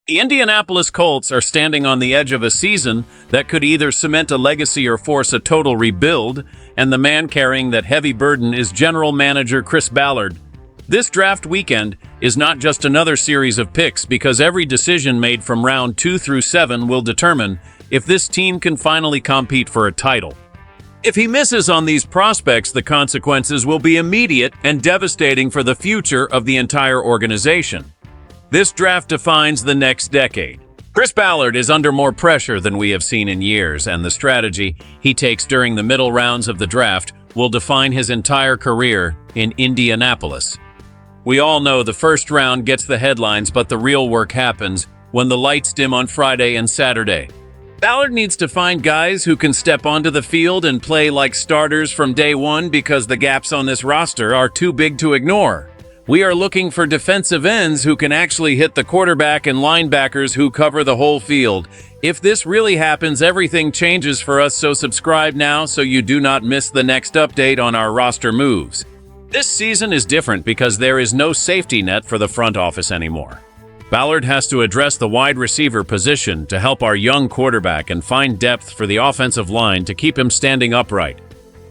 The Indianapolis Colts are standing on the edge of a season that could either cement a legacy or force a total rebuild, and the man carrying that heavy burden is General Manager Chris Ballard. This draft weekend is not just another series of picks because every decision made from round 2 through 7 will determine if this team can finally compete for a title. If he misses on these prospects, the consequences will be immediate and devastating for the future of the entire organization. This draft defines the next decade. Chris Ballard is under more pressure than we have seen in years, and the strategy he takes during the middle rounds of the draft will define his entire career in Indianapolis. We all know the first round gets the headlines, but the real work happens when the lights dim on Friday and Saturday. Ballard needs to find guys who can step onto the field and play like starters from day one because the gaps on this roster are too big to ignore. We are looking for defensive ends who can actually hit the quarterback and linebackers who cover the whole field. If this really happens, everything changes for us, so subscribe now so you do not miss the next update on our roster moves. This season is different because there is no safety net for the front office anymore. Ballard has to address the wide receiver position to help our young quarterback and find depth for the offensive line to keep him standing upright.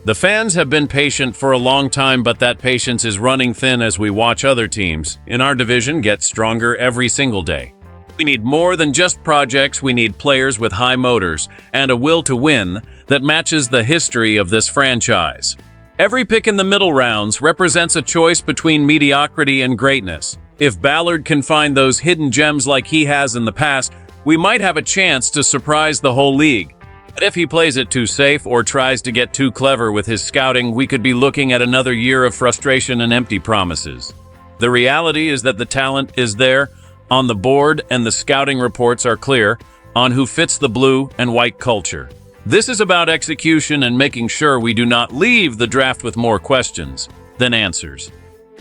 The fans have been patient for a long time, but that patience is running thin as we watch other teams in our division get stronger every single day. We need more than just projects. We need players with high motors and a will to win that matches the history of this franchise. Every pick in the middle rounds represents a choice between mediocrity and greatness. If Ballard can find those hidden gems like he has in the past, we might have a chance to surprise the whole league. But if he plays it too safe or tries to get too clever with his scouting, we could be looking at another year of frustration and empty promises. The reality is that the talent is there on the board and the scouting reports are clear on who fits the blue and white culture. This is about execution and making sure we do not leave the draft with more questions than answers.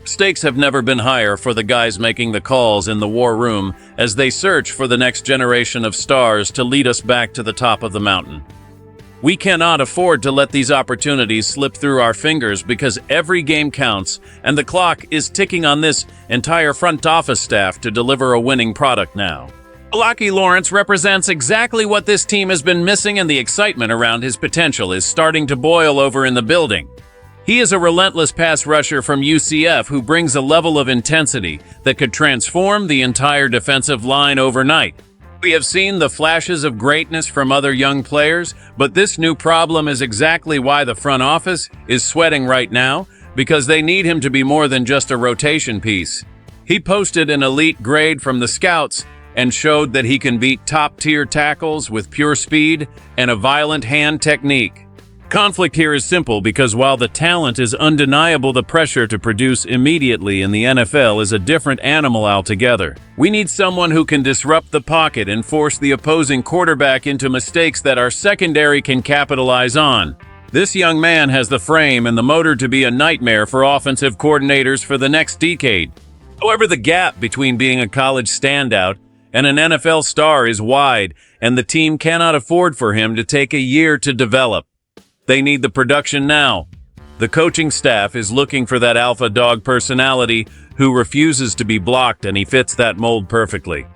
Stakes have never been higher for the guys making the calls in the war room as they search for the next generation of stars to lead us back to the top of the mountain. We cannot afford to let these opportunities slip through our fingers because every game counts and the clock is ticking on this entire front office staff to deliver a winning product now. Lucky Lawrence represents exactly what this team has been missing, and the excitement around his potential is starting to boil over in the building. He is a relentless pass rusher from UCF who brings a level of intensity that could transform the entire defensive line overnight. We have seen the flashes of greatness from other young players, but this new problem is exactly why the front office is sweating right now, because they need him to be more than just a rotation piece. He posted an elite grade from the scouts and showed that he can beat top-tier tackles with pure speed and a violent hand technique. Conflict here is simple because while the talent is undeniable, the pressure to produce immediately in the NFL is a different animal altogether. We need someone who can disrupt the pocket and force the opposing quarterback into mistakes that our secondary can capitalize on. This young man has the frame and the motor to be a nightmare for offensive coordinators for the next decade. However, the gap between being a college standout and an NFL star is wide, and the team cannot afford for him to take a year to develop. They need the production now. The coaching staff is looking for that alpha dog personality who refuses to be blocked, and he fits that mold perfectly.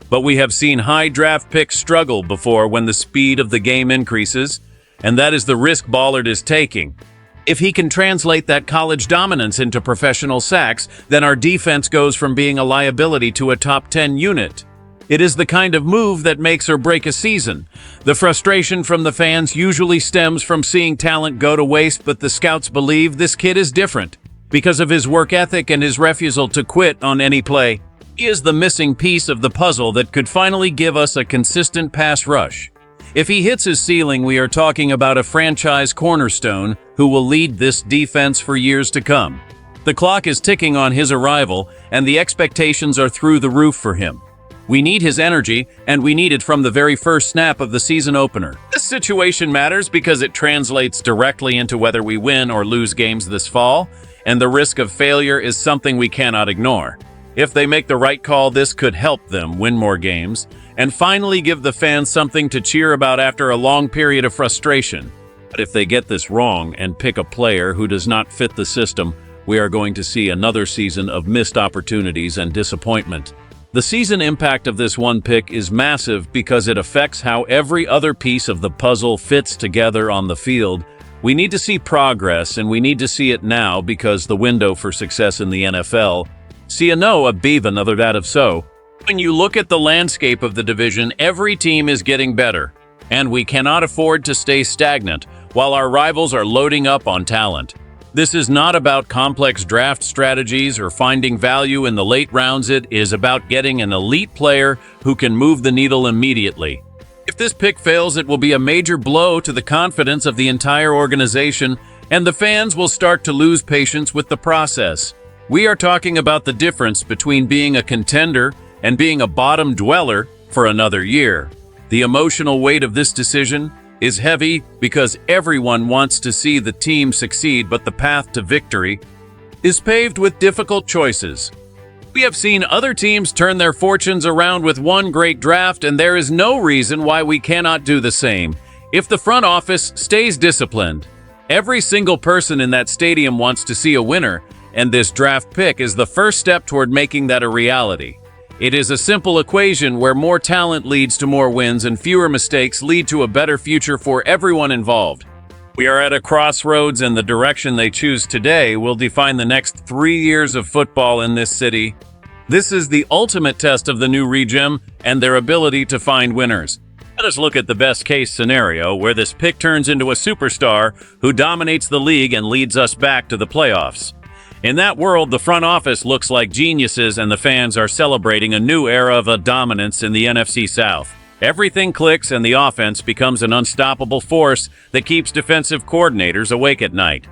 But we have seen high draft picks struggle before when the speed of the game increases, and that is the risk Ballard is taking. If he can translate that college dominance into professional sacks, then our defense goes from being a liability to a top 10 unit. It is the kind of move that makes or break a season. The frustration from the fans usually stems from seeing talent go to waste, but the scouts believe this kid is different because of his work ethic and his refusal to quit on any play. He is the missing piece of the puzzle that could finally give us a consistent pass rush. If he hits his ceiling, we are talking about a franchise cornerstone who will lead this defense for years to come. The clock is ticking on his arrival, and the expectations are through the roof for him. We need his energy, and we need it from the very first snap of the season opener. This situation matters because it translates directly into whether we win or lose games this fall, and the risk of failure is something we cannot ignore. If they make the right call, this could help them win more games and finally give the fans something to cheer about after a long period of frustration. But if they get this wrong and pick a player who does not fit the system, we are going to see another season of missed opportunities and disappointment. The season impact of this one pick is massive because it affects how every other piece of the puzzle fits together on the field. We need to see progress, and we need to see it now because the window for success in the NFL. See a no, a beeve, another that of so. When you look at the landscape of the division, every team is getting better, and we cannot afford to stay stagnant while our rivals are loading up on talent. This is not about complex draft strategies or finding value in the late rounds. It is about getting an elite player who can move the needle immediately. If this pick fails, it will be a major blow to the confidence of the entire organization, and the fans will start to lose patience with the process. We are talking about the difference between being a contender and being a bottom dweller for another year. The emotional weight of this decision is heavy because everyone wants to see the team succeed, but the path to victory is paved with difficult choices. We have seen other teams turn their fortunes around with one great draft, and there is no reason why we cannot do the same. If the front office stays disciplined, every single person in that stadium wants to see a winner, and this draft pick is the first step toward making that a reality. It is a simple equation where more talent leads to more wins and fewer mistakes lead to a better future for everyone involved. We are at a crossroads, and the direction they choose today will define the next 3 years of football in this city. This is the ultimate test of the new regime and their ability to find winners. Let us look at the best-case scenario where this pick turns into a superstar who dominates the league and leads us back to the playoffs. In that world, the front office looks like geniuses and the fans are celebrating a new era of dominance in the NFC South. Everything clicks and the offense becomes an unstoppable force that keeps defensive coordinators awake at night.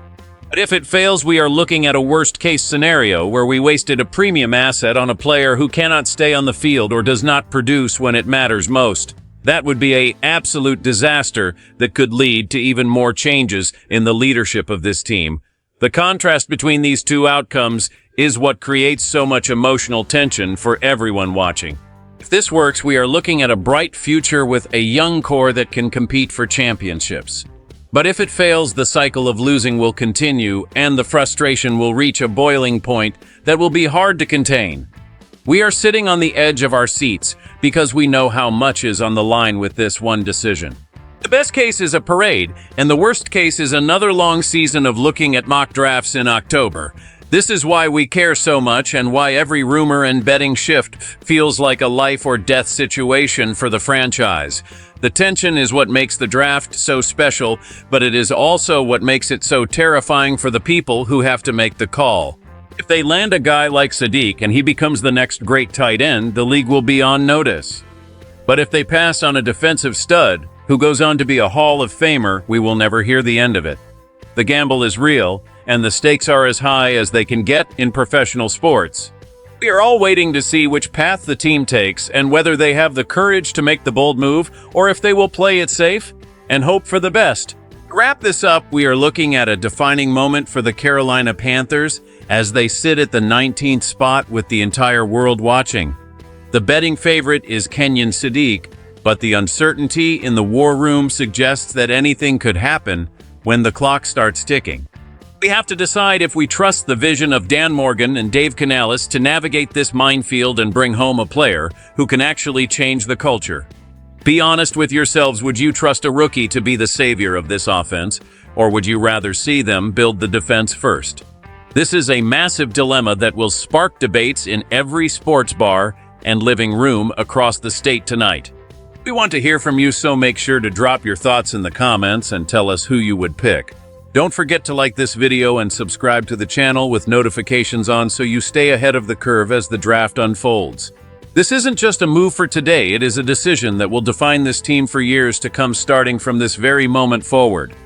But if it fails, we are looking at a worst-case scenario where we wasted a premium asset on a player who cannot stay on the field or does not produce when it matters most. That would be an absolute disaster that could lead to even more changes in the leadership of this team. The contrast between these two outcomes is what creates so much emotional tension for everyone watching. If this works, we are looking at a bright future with a young core that can compete for championships. But if it fails, the cycle of losing will continue and the frustration will reach a boiling point that will be hard to contain. We are sitting on the edge of our seats because we know how much is on the line with this one decision. The best case is a parade, and the worst case is another long season of looking at mock drafts in October. This is why we care so much and why every rumor and betting shift feels like a life or death situation for the franchise. The tension is what makes the draft so special, but it is also what makes it so terrifying for the people who have to make the call. If they land a guy like Sadiq and he becomes the next great tight end, the league will be on notice. But if they pass on a defensive stud who goes on to be a Hall of Famer, we will never hear the end of it. The gamble is real, and the stakes are as high as they can get in professional sports. We are all waiting to see which path the team takes and whether they have the courage to make the bold move or if they will play it safe and hope for the best. To wrap this up, we are looking at a defining moment for the Carolina Panthers as they sit at the 19th spot with the entire world watching. The betting favorite is Kenyan Sadiq, but the uncertainty in the war room suggests that anything could happen when the clock starts ticking. We have to decide if we trust the vision of Dan Morgan and Dave Canales to navigate this minefield and bring home a player who can actually change the culture. Be honest with yourselves, would you trust a rookie to be the savior of this offense, or would you rather see them build the defense first? This is a massive dilemma that will spark debates in every sports bar and living room across the state tonight. We want to hear from you, so make sure to drop your thoughts in the comments and tell us who you would pick. Don't forget to like this video and subscribe to the channel with notifications on so you stay ahead of the curve as the draft unfolds. This isn't just a move for today, it is a decision that will define this team for years to come, starting from this very moment forward.